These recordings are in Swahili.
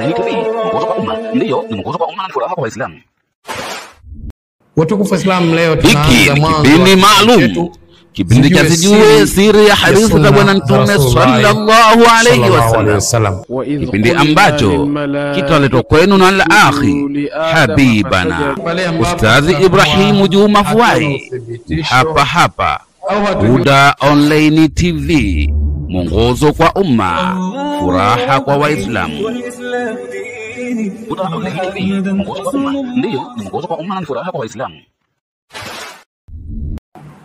Online TV, mwongozo kwa umma. Ndiyo, ni mwongozo kwa umma na furaha kwa Waislamu. Watukufu Islam, leo tunaanza mwanzo kipindi maalum. Kipindi cha sijue siri ya hadithi za Bwana Mtume sallallahu alayhi wasallam. Kipindi ambacho kitaletwa kwenu na al-akhi habibana Ustadhi Ibrahim Juma Fuai, hapa Huda Online TV, mwongozo kwa umma, furaha kwa Waislamu. Huda Online TV, mwongozo kwa umma. Ndiyo, ni mwongozo kwa umma na furaha kwa Waislamu.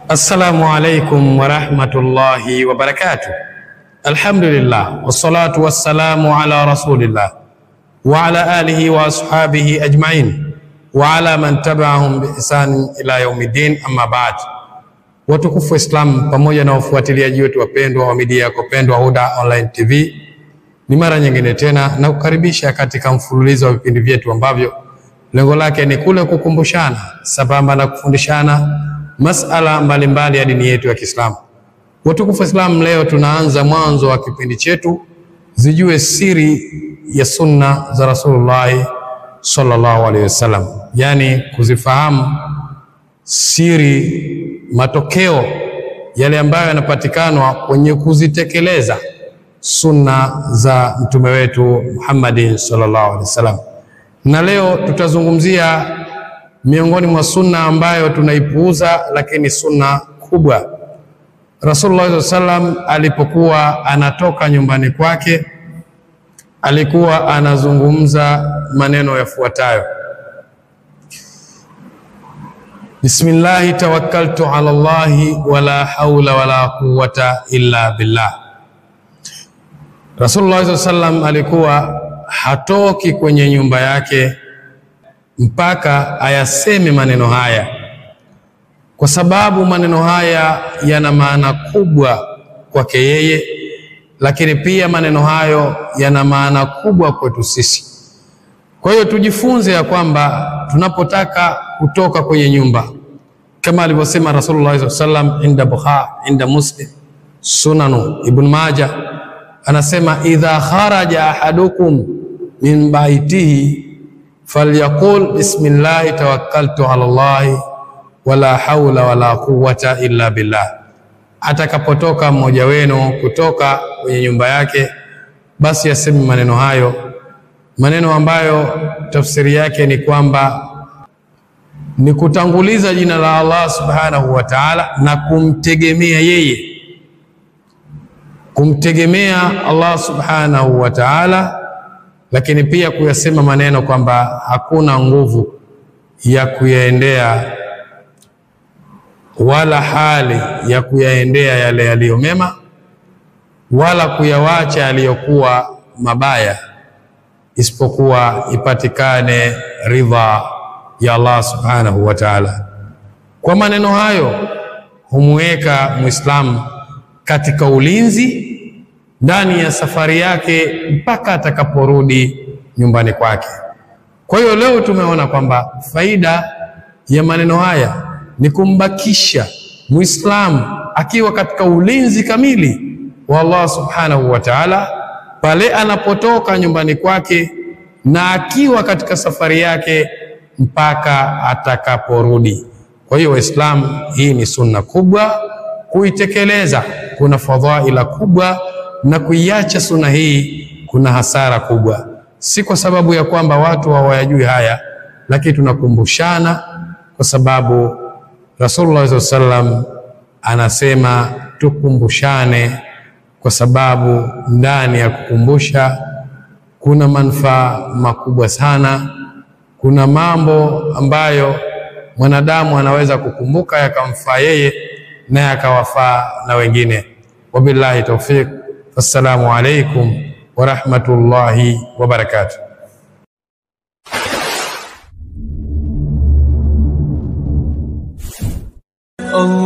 Assalamu alaikum wa rahmatullahi wa barakatuh. Alhamdulillah, wassalatu wassalamu ala rasulillah wa ala alihi wa ashabihi ajma'in wa ala man tabi'ahum bi ihsan ila yaumiddin, amma ba'd. Watukufu Islam, pamoja na wafuatiliaji wetu wapendwa wa media yako pendwa Huda Online TV, ni mara nyingine tena na kukaribisha katika mfululizo wa vipindi vyetu ambavyo lengo lake ni kule kukumbushana sambamba na kufundishana masala mbalimbali ya dini yetu ya Kiislamu. Watukufu Islam, leo tunaanza mwanzo wa kipindi chetu zijue siri ya sunna za Rasulullah sallallahu alaihi wasallam, yani kuzifahamu siri, matokeo yale ambayo yanapatikana kwenye kuzitekeleza sunna za mtume wetu Muhammad sallallahu alaihi wasallam. Na leo tutazungumzia miongoni mwa sunna ambayo tunaipuuza, lakini sunna kubwa. Rasulullah sallam alipokuwa anatoka nyumbani kwake alikuwa anazungumza maneno yafuatayo: Bismillahi tawakkaltu ala Allahi wala hawla wala quwwata illa billah. Rasulullah sallam alikuwa hatoki kwenye nyumba yake mpaka ayaseme maneno haya, kwa sababu maneno haya yana maana kubwa kwake yeye, lakini pia maneno hayo yana maana kubwa kwetu sisi. Kwa hiyo tujifunze ya kwamba tunapotaka kutoka kwenye nyumba, kama alivyosema Rasulullah sallam inda Muslim, Sunanu Ibn Majah, anasema idha kharaja ahadukum min baitihi falyaqul bismillahi tawakkaltu ala Allahi wala hawla wala quwwata illa billah. Atakapotoka mmoja wenu kutoka kwenye nyumba yake, basi aseme maneno hayo, maneno ambayo tafsiri yake ni kwamba ni kutanguliza jina la Allah subhanahu wa ta'ala na kumtegemea yeye, kumtegemea Allah subhanahu wa ta'ala, lakini pia kuyasema maneno kwamba hakuna nguvu ya kuyaendea wala hali ya kuyaendea yale yaliyo mema wala kuyawacha yaliyokuwa mabaya, isipokuwa ipatikane ridha ya Allah subhanahu wa ta'ala. Kwa maneno hayo humweka Muislamu katika ulinzi ndani ya safari yake mpaka atakaporudi nyumbani kwake. Kwa hiyo leo tumeona kwamba faida ya maneno haya ni kumbakisha Muislamu akiwa katika ulinzi kamili wa Allah subhanahu wa ta'ala pale anapotoka nyumbani kwake na akiwa katika safari yake mpaka atakaporudi. Kwa hiyo Waislamu, hii ni sunna kubwa, kuitekeleza kuna fadhaila kubwa, na kuiacha sunna hii kuna hasara kubwa. Si kwa sababu ya kwamba watu hawayajui haya, lakini tunakumbushana kwa sababu Rasulullah sallam anasema tukumbushane, kwa sababu ndani ya kukumbusha kuna manufaa makubwa sana. Kuna mambo ambayo mwanadamu anaweza kukumbuka yakamfaa yeye na yakawafaa na wengine. Wabillahi tawfiq. Assalamu alaikum wa rahmatullahi wa barakatuh.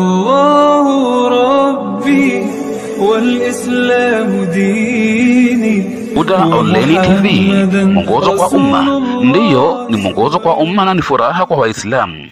Allahu Rabbi wal Islamu dini. Huda Online TV, mwongozo kwa umma. Ndiyo, ni mwongozo kwa umma na ni furaha kwa Waislamu.